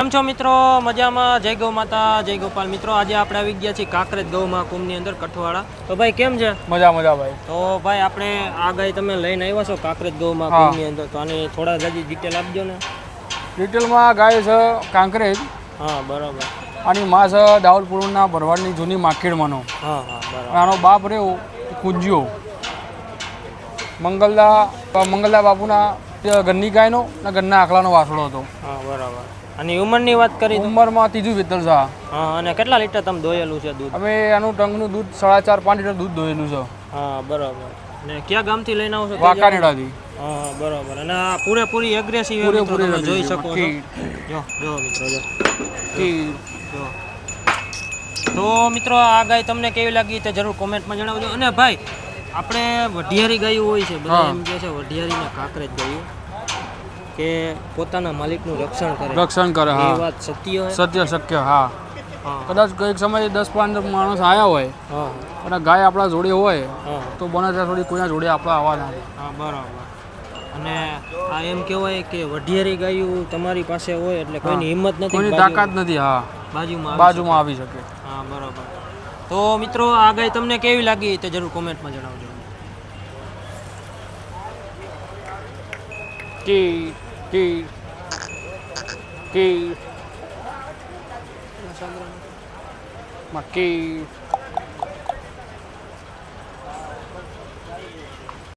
કેમ છો મિત્રો? મજામાં? જય ગૌ માતા, જય ગોપાલ. મિત્રો આજે આપણે આવી ગયા છીએ કાંકરેજ ગૌ મહાકુંભની અંદર કઠવાડા. તો ભાઈ કેમ છે? મજા ભાઈ. તો ભાઈ આપણે આ ગાય તમે લઈને આવ્યા છો કાંકરેજ ગૌ મહાકુંભની અંદર, તો આની થોડા જાજી ડિટેલ આપજો ને. ડિટેલમાં ગાય છે કાંકરેજ. હા બરાબર. આની માં છે દાઉદપુરના ભરવાડની જૂની માખેડમાંનો. હા હા બરાબર. આનો બાપ રહ્યો કુંજિયો મંગલદા બાપુના ઘરની ગાયનો અને ઘરના આખલાનો વાસળો હતો. હા બરાબર. અને ઉંમરની વાત કરી? ઉંમરમાં ત્રીજું વેતર છે. હા. અને કેટલા લીટર તમે દોયેલું છે દૂધ? અમે આનું ટંકનું દૂધ 4.5-5 લીટર દૂધ દોયેલું છે. હા બરાબર. ને ક્યાં ગામથી લઈને આવો છો? વાંકાનેડાથી. હા બરાબર. અને આ પૂરેપૂરી એગ્રેસિવ તમે જોઈ શકો છો. જો મિત્રો જો. તો મિત્રો આ ગાય તમને કેવી લાગી તે જરૂર કોમેન્ટમાં જણાવજો. અને ભાઈ આપણે વઢિયારી ગાયું હોય છે, બધા એમ કહે છે વઢિયારીને કાંકરેજ ગાયું કે પોતાના માલિકનું રક્ષણ કરે. હા, એ વાત સત્ય શક્ય. હા, કદાચ કોઈક સમયે 10-15 માણસ આવ્યા હોય અને ગાય આપણા જોડે હોય તો બને ત્યાં થોડી કોઈના જોડે આપણે આવવા ના દે. હા બરાબર. અને આ એમ કહેવાય કે વઢિયારી ગાયું તમારી પાસે હોય એટલે કોઈની હિંમત નથી, કોઈની તાકાત નથી. હા, બાજુમાં આવી શકે. હા બરાબર. તો મિત્રો આ ગાય તમને કેવી લાગી તે જરૂર કોમેન્ટમાં જણાવજો. મક્કી